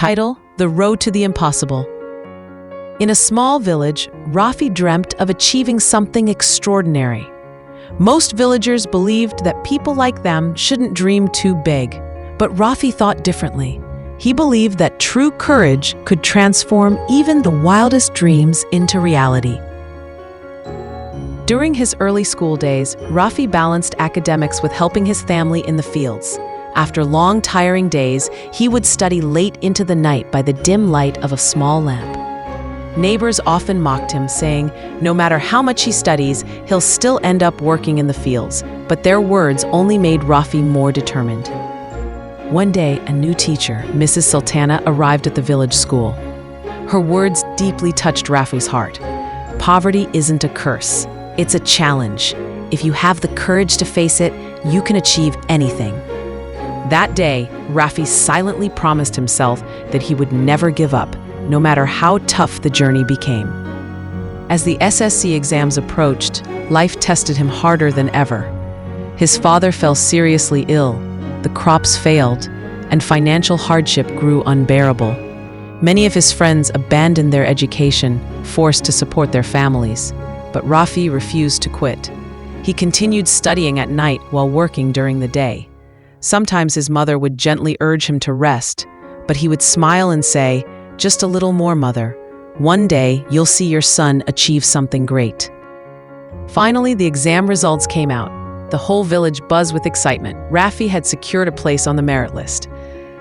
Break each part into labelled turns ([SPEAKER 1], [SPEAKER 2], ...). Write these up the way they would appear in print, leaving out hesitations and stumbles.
[SPEAKER 1] title, The Road to the Impossible. In a small village, Rafi dreamt of achieving something extraordinary. Most villagers believed that people like them shouldn't dream too big, but Rafi thought differently. He believed that true courage could transform even the wildest dreams into reality. During his early school days, Rafi balanced academics with helping his family in the fields. After long, tiring days, he would study late into the night by the dim light of a small lamp. Neighbors often mocked him, saying, no matter how much he studies, he'll still end up working in the fields. But their words only made Rafi more determined. One day, a new teacher, Mrs. Sultana, arrived at the village school. Her words deeply touched Rafi's heart. Poverty isn't a curse, it's a challenge. If you have the courage to face it, you can achieve anything. That day, Rafi silently promised himself that he would never give up, no matter how tough the journey became. As the SSC exams approached, life tested him harder than ever. His father fell seriously ill, the crops failed, and financial hardship grew unbearable. Many of his friends abandoned their education, forced to support their families. But Rafi refused to quit. He continued studying at night while working during the day. Sometimes his mother would gently urge him to rest, but he would smile and say, "Just a little more, mother. One day, you'll see your son achieve something great." Finally, the exam results came out. The whole village buzzed with excitement. Rafi had secured a place on the merit list.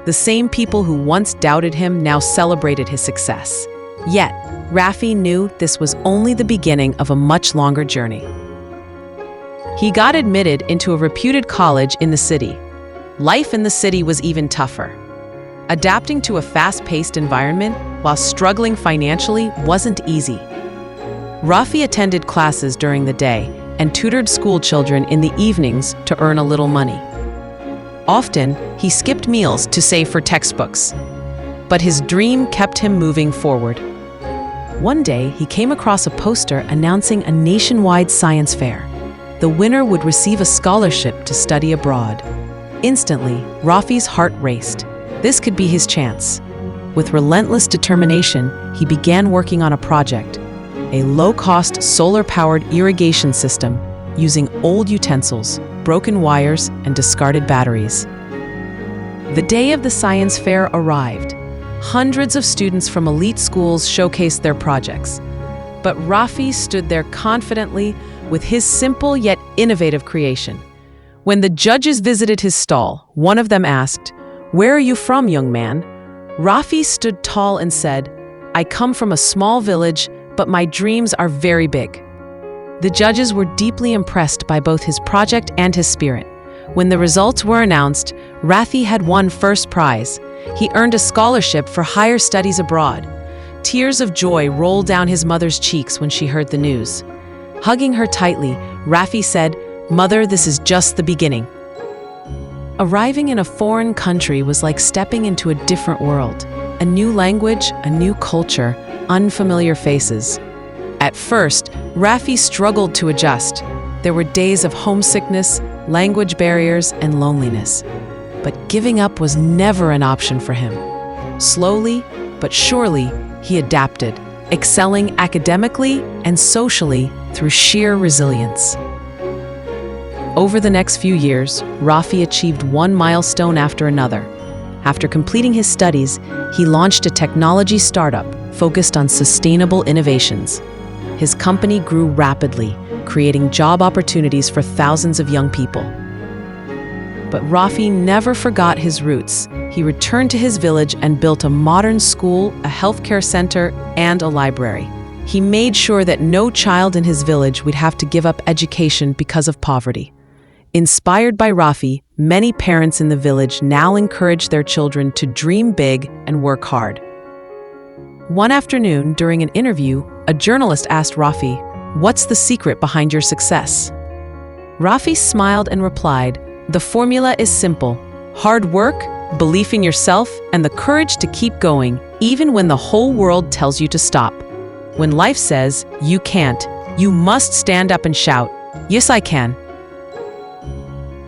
[SPEAKER 1] The same people who once doubted him now celebrated his success. Yet, Rafi knew this was only the beginning of a much longer journey. He got admitted into a reputed college in the city. Life in the city was even tougher. Adapting to a fast-paced environment while struggling financially wasn't easy. Rafi attended classes during the day and tutored school children in the evenings to earn a little money. Often, he skipped meals to save for textbooks. But his dream kept him moving forward. One day, he came across a poster announcing a nationwide science fair. The winner would receive a scholarship to study abroad. Instantly, Rafi's heart raced. This could be his chance. With relentless determination, he began working on a project, a low-cost solar-powered irrigation system using old utensils, broken wires, and discarded batteries. The day of the science fair arrived. Hundreds of students from elite schools showcased their projects. But Rafi stood there confidently with his simple yet innovative creation. When the judges visited his stall, one of them asked, "Where are you from, young man?" Rafi stood tall and said, "I come from a small village, but my dreams are very big." The judges were deeply impressed by both his project and his spirit. When the results were announced, Rafi had won first prize. He earned a scholarship for higher studies abroad. Tears of joy rolled down his mother's cheeks when she heard the news. Hugging her tightly, Rafi said, "Mother, this is just the beginning." Arriving in a foreign country was like stepping into a different world. A new language, a new culture, unfamiliar faces. At first, Rafi struggled to adjust. There were days of homesickness, language barriers, and loneliness. But giving up was never an option for him. Slowly, but surely, he adapted, excelling academically and socially through sheer resilience. Over the next few years, Rafi achieved one milestone after another. After completing his studies, he launched a technology startup focused on sustainable innovations. His company grew rapidly, creating job opportunities for thousands of young people. But Rafi never forgot his roots. He returned to his village and built a modern school, a healthcare center, and a library. He made sure that no child in his village would have to give up education because of poverty. Inspired by Rafi, many parents in the village now encourage their children to dream big and work hard. One afternoon, during an interview, a journalist asked Rafi, "What's the secret behind your success?" Rafi smiled and replied, "The formula is simple. Hard work, belief in yourself, and the courage to keep going, even when the whole world tells you to stop. When life says, you can't, you must stand up and shout, 'Yes, I can.'"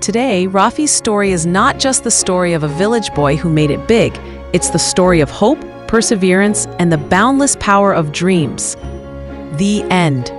[SPEAKER 1] Today, Rafi's story is not just the story of a village boy who made it big. It's the story of hope, perseverance, and the boundless power of dreams. The end.